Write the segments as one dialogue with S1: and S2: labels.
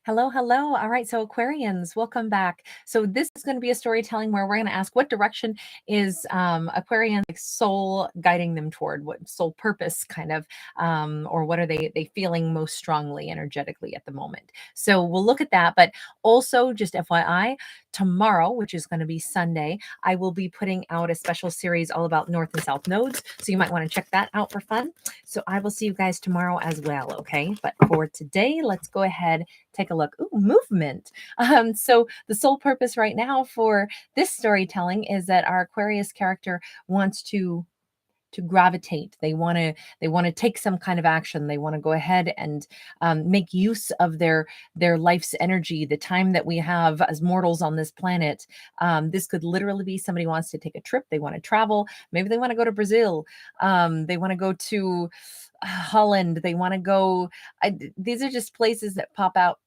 S1: Hello, hello. All right, so Aquarians, welcome back. So this is going to be a storytelling where we're going to ask what direction is Aquarian soul guiding them toward, what soul purpose kind of, or what are they feeling most strongly energetically at the moment. So we'll look at that, but also just FYI, tomorrow, which is going to be Sunday, I will be putting out a special series all about North and South nodes. So you might want to check that out for fun. So I will see you guys tomorrow as well, okay? But for today, let's go ahead, take a look. Ooh, movement. So the sole purpose right now for this storytelling is that our Aquarius character wants to gravitate. They want to take some kind of action. They want to go ahead and make use of their life's energy, the time that we have as mortals on this planet. This could literally be somebody wants to take a trip. They want to travel. Maybe they want to go to Brazil. They want to go to Holland. They want to go. These are just places that pop out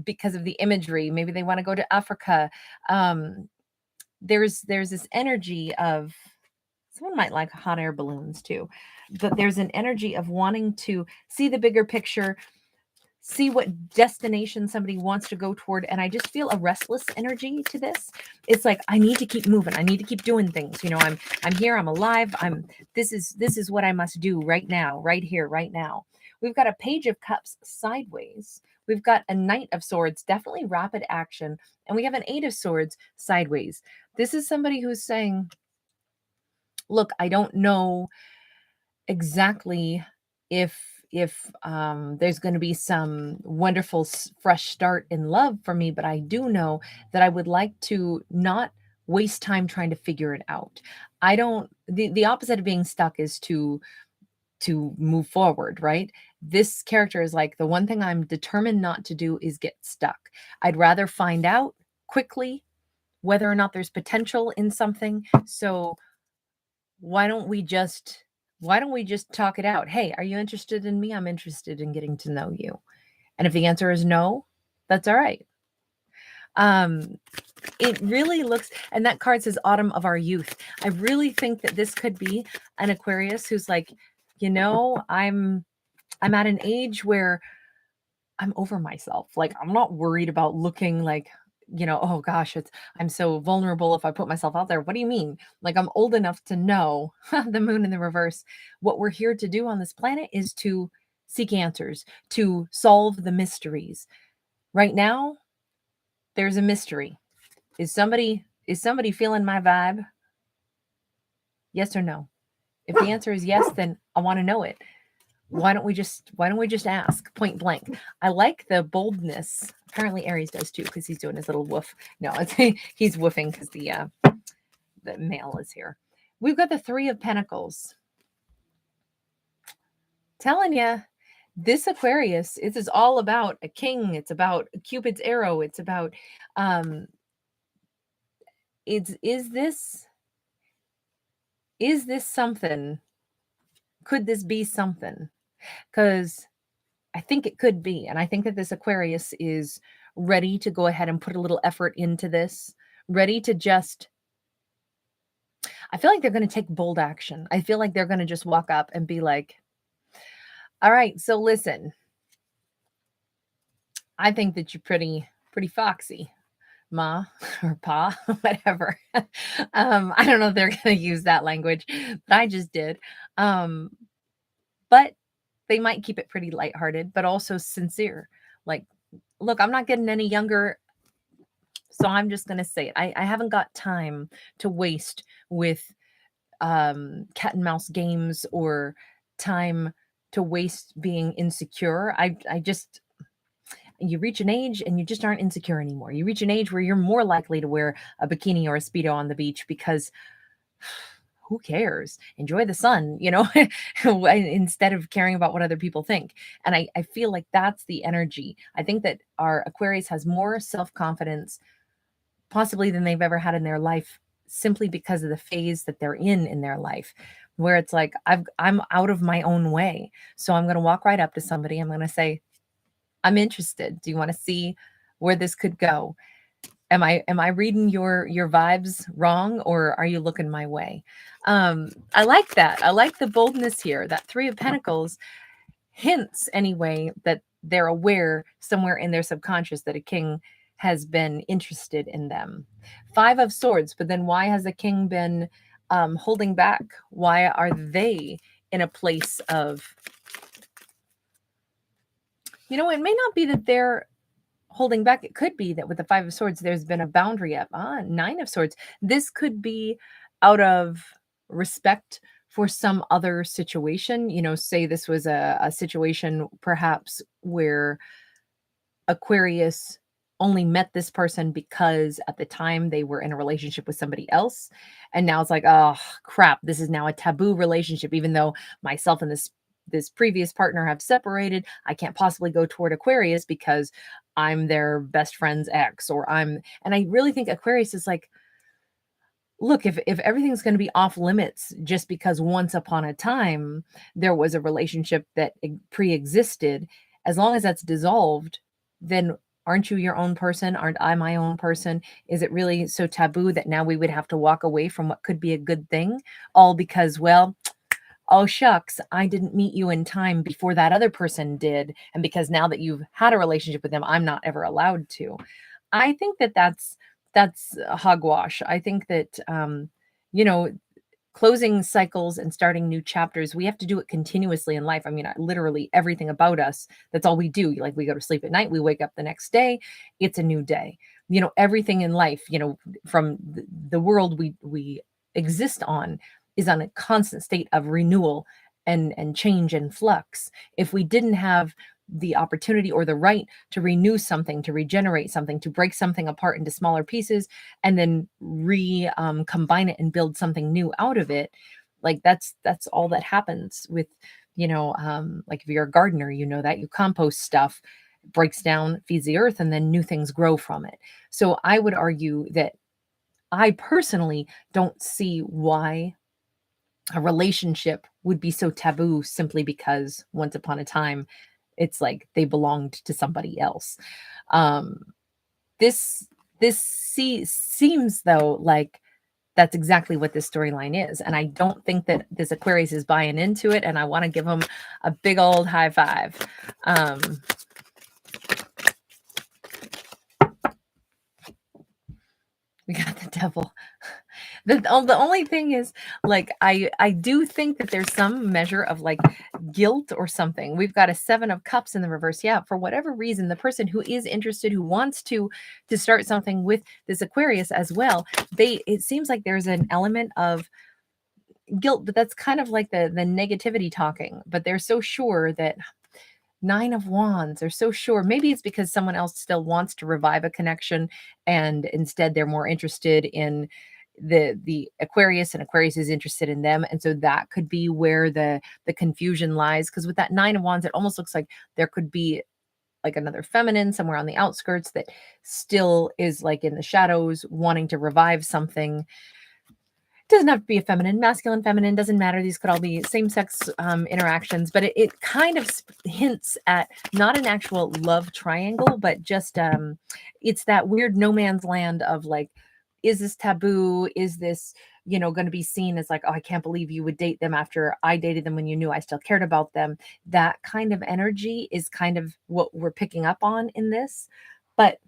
S1: because of the imagery. Maybe they want to go to Africa. There's this energy of, someone might like hot air balloons too, but there's an energy of wanting to see the bigger picture, see what destination somebody wants to go toward. And I just feel a restless energy to this. It's like, I need to keep moving. I need to keep doing things. You know, I'm here, I'm alive. This is what I must do right now, right here, right now. We've got a Page of Cups sideways. We've got a Knight of Swords, definitely rapid action. And we have an Eight of Swords sideways. This is somebody who's saying, look, I don't know exactly if there's going to be some wonderful fresh start in love for me, but I do know that I would like to not waste time trying to figure it out. The opposite of being stuck is to move forward, right? This character is like, the one thing I'm determined not to do is get stuck. I'd rather find out quickly whether or not there's potential in something. So why don't we just talk it out? Hey, are you interested in me? I'm interested in getting to know you. And if the answer is no, that's all right. It really looks, and that card says Autumn of Our Youth. I really think that this could be an Aquarius who's like, you know, I'm at an age where I'm over myself. Like, I'm not worried about looking like, you know, oh gosh, I'm so vulnerable if I put myself out there. What do you mean? Like, I'm old enough to know the moon in the reverse. What we're here to do on this planet is to seek answers, to solve the mysteries. Right now, there's a mystery. Is somebody feeling my vibe? Yes or no? If the answer is yes, then I want to know it. Why don't we just ask point blank? I like the boldness. Apparently Aries does too, because he's doing his little woof. No, he's woofing because the male is here. We've got the Three of Pentacles. Telling you, this Aquarius, it is all about a king. It's about Cupid's arrow. It's about is this something? Could this be something? Because I think it could be. And I think that this Aquarius is ready to go ahead and put a little effort into this, ready to just, I feel like they're going to take bold action. I feel like they're going to just walk up and be like, all right, so listen, I think that you're pretty foxy, ma or pa, whatever. I don't know if they're going to use that language, but I just did. But they might keep it pretty lighthearted, but also sincere. Like, look, I'm not getting any younger, so I'm just going to say it. I haven't got time to waste with cat and mouse games or time to waste being insecure. I just, you reach an age and you just aren't insecure anymore. You reach an age where you're more likely to wear a bikini or a Speedo on the beach because who cares? Enjoy the sun, you know, instead of caring about what other people think. And I feel like that's the energy. I think that our Aquarius has more self-confidence possibly than they've ever had in their life, simply because of the phase that they're in their life, where it's like, I'm out of my own way. So I'm going to walk right up to somebody. I'm going to say, I'm interested. Do you want to see where this could go? Am I reading your vibes wrong, or are you looking my way? I like that. I like the boldness here. That Three of Pentacles hints anyway that they're aware somewhere in their subconscious that a king has been interested in them. 5 of Swords, but then why has the king been holding back? Why are they in a place of, it may not be that they're holding back. It could be that with the 5 of Swords, there's been a boundary up. 9 of Swords. This could be out of respect for some other situation. Say this was a situation perhaps where Aquarius only met this person because at the time they were in a relationship with somebody else. And now it's like, oh crap, this is now a taboo relationship, even though myself and this previous partner have separated. I can't possibly go toward Aquarius because I'm their best friend's ex, and I really think Aquarius is like, look, if everything's going to be off limits just because once upon a time there was a relationship that pre-existed, as long as that's dissolved, then aren't you your own person? Aren't I my own person? Is it really so taboo that now we would have to walk away from what could be a good thing, all because, well, oh shucks, I didn't meet you in time before that other person did, and because now that you've had a relationship with them, I'm not ever allowed to. I think that that's hogwash. I think that closing cycles and starting new chapters, we have to do it continuously in life. I mean, literally everything about us, that's all we do. Like, we go to sleep at night, we wake up the next day, it's a new day. Everything in life, from the world we exist on is on a constant state of renewal and change and flux. If we didn't have the opportunity or the right to renew something, to regenerate something, to break something apart into smaller pieces and then combine it and build something new out of it, like that's all that happens with, like if you're a gardener, that you compost stuff, it breaks down, feeds the earth, and then new things grow from it. So I would argue that I personally don't see why a relationship would be so taboo simply because once upon a time it's like they belonged to somebody else. This seems though like that's exactly what this storyline is, and I don't think that this Aquarius is buying into it, and I want to give him a big old high five. We got the devil. The only thing is, like, I do think that there's some measure of like guilt or something. We've got a 7 of Cups in the reverse. Yeah, for whatever reason, the person who is interested, who wants to start something with this Aquarius as well, it seems like there's an element of guilt, but that's kind of like the negativity talking. But they're so sure that 9 of Wands, they're so sure. Maybe it's because someone else still wants to revive a connection, and instead they're more interested in the Aquarius, and Aquarius is interested in them. And so that could be where the confusion lies, because with that 9 of Wands, it almost looks like there could be like another feminine somewhere on the outskirts that still is like in the shadows wanting to revive something. Doesn't have to be a feminine, masculine, feminine, doesn't matter. These could all be same-sex interactions, but it kind of hints at not an actual love triangle, but just it's that weird no man's land of like, is this taboo? Is this, going to be seen as like, oh, I can't believe you would date them after I dated them when you knew I still cared about them. That kind of energy is kind of what we're picking up on in this. But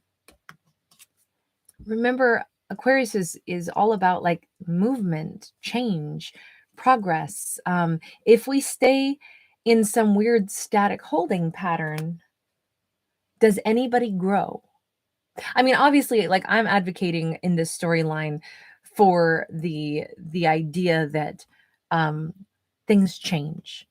S1: remember, Aquarius is all about like movement, change, progress. If we stay in some weird static holding pattern, does anybody grow? I mean, obviously, like, I'm advocating in this storyline for the idea that things change.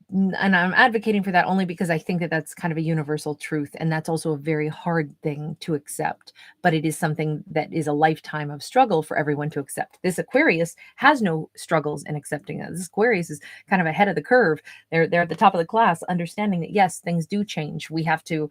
S1: And I'm advocating for that only because I think that that's kind of a universal truth. And that's also a very hard thing to accept. But it is something that is a lifetime of struggle for everyone to accept. This Aquarius has no struggles in accepting it. This Aquarius is kind of ahead of the curve. They're at the top of the class, understanding that, yes, things do change. We have to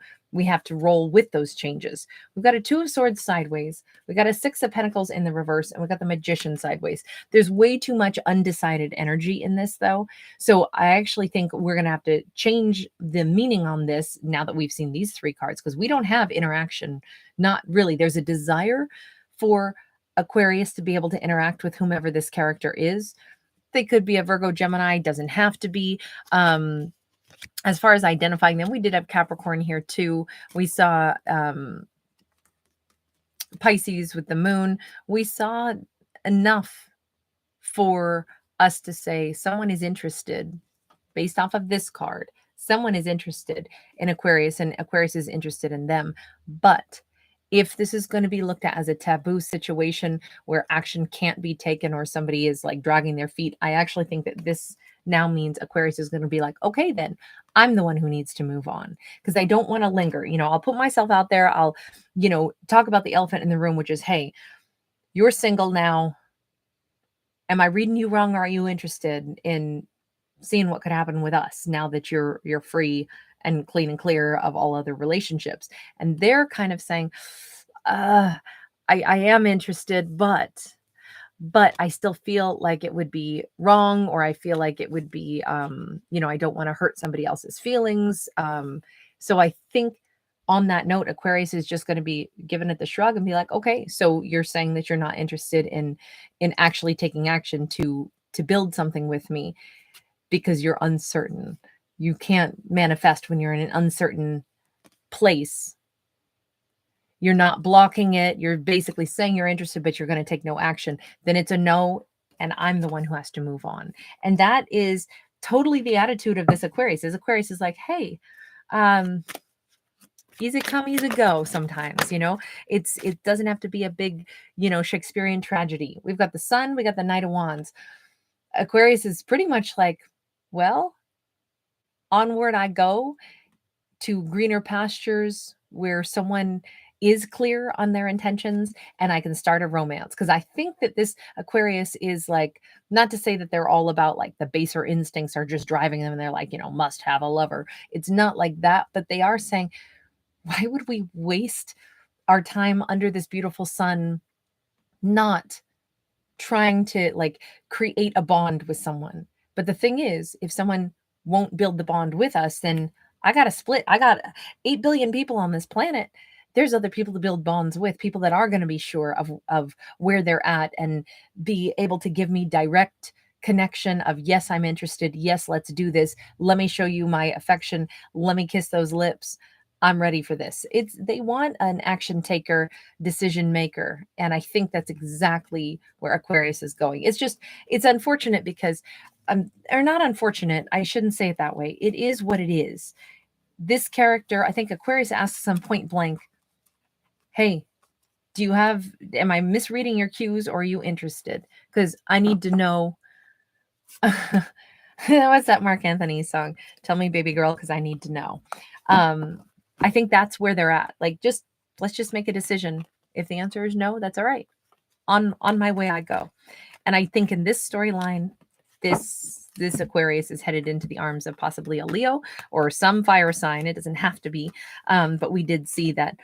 S1: roll with those changes. We've got a 2 of Swords sideways. We got a 6 of Pentacles in the reverse, and we got the Magician sideways. There's way too much undecided energy in this, though. So I actually think we're going to have to change the meaning on this now that we've seen these 3 cards, because we don't have interaction. Not really. There's a desire for Aquarius to be able to interact with whomever this character is. They could be a Virgo, Gemini, doesn't have to be. as far as identifying them, we did have Capricorn here too. We saw Pisces with the moon. We saw enough for us to say someone is interested based off of this card. Someone is interested in Aquarius and Aquarius is interested in them. But if this is going to be looked at as a taboo situation where action can't be taken or somebody is like dragging their feet, I actually think that this now means Aquarius is going to be like, okay, then I'm the one who needs to move on because I don't want to linger. You know, I'll put myself out there. I'll, you know, talk about the elephant in the room, which is, hey, you're single now. Am I reading you wrong? Or are you interested in seeing what could happen with us now that you're free and clean and clear of all other relationships? And they're kind of saying, I am interested, but I still feel like it would be wrong, or I feel like it would be, you know, I don't want to hurt somebody else's feelings. So I think on that note, Aquarius is just going to be giving it the shrug and be like, okay, so you're saying that you're not interested in actually taking action to build something with me because you're uncertain. You can't manifest when you're in an uncertain place. You're not blocking it. You're basically saying you're interested, but you're going to take no action. Then it's a no, and I'm the one who has to move on. And that is totally the attitude of this Aquarius. This Aquarius is like, hey, easy come, easy go sometimes, you know. It doesn't have to be a big, you know, Shakespearean tragedy. We've got the Sun, we got the Knight of Wands. Aquarius is pretty much like, well, onward I go to greener pastures where someone is clear on their intentions and I can start a romance. Because I think that this Aquarius is like, not to say that they're all about like the baser instincts are just driving them and they're like, you know, must have a lover. It's not like that, but they are saying, why would we waste our time under this beautiful sun not trying to like create a bond with someone? But the thing is, if someone won't build the bond with us, then I got to split. I got 8 billion people on this planet. There's other people to build bonds with, people that are going to be sure of where they're at and be able to give me direct connection of, yes, I'm interested. Yes, let's do this. Let me show you my affection. Let me kiss those lips. I'm ready for this. They want an action taker, decision maker. And I think that's exactly where Aquarius is going. It's unfortunate because, or not unfortunate, I shouldn't say it that way. It is what it is. This character, I think Aquarius asks them point blank, hey, am I misreading your cues or are you interested? Because I need to know. What's that Mark Anthony song? Tell me, baby girl, because I need to know. I think that's where they're at. Like, let's just make a decision. If the answer is no, that's all right. On my way I go. And I think in this storyline, this Aquarius is headed into the arms of possibly a Leo or some fire sign. It doesn't have to be. But we did see that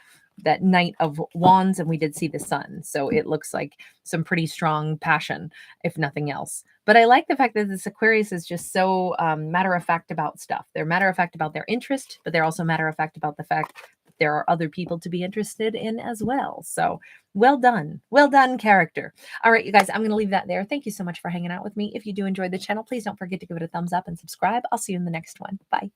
S1: Knight of Wands and we did see the Sun. So it looks like some pretty strong passion, if nothing else. But I like the fact that this Aquarius is just so matter of fact about stuff. They're matter of fact about their interest, but they're also matter of fact about the fact that there are other people to be interested in as well. So well done. Well done, character. All right, you guys, I'm going to leave that there. Thank you so much for hanging out with me. If you do enjoy the channel, please don't forget to give it a thumbs up and subscribe. I'll see you in the next one. Bye.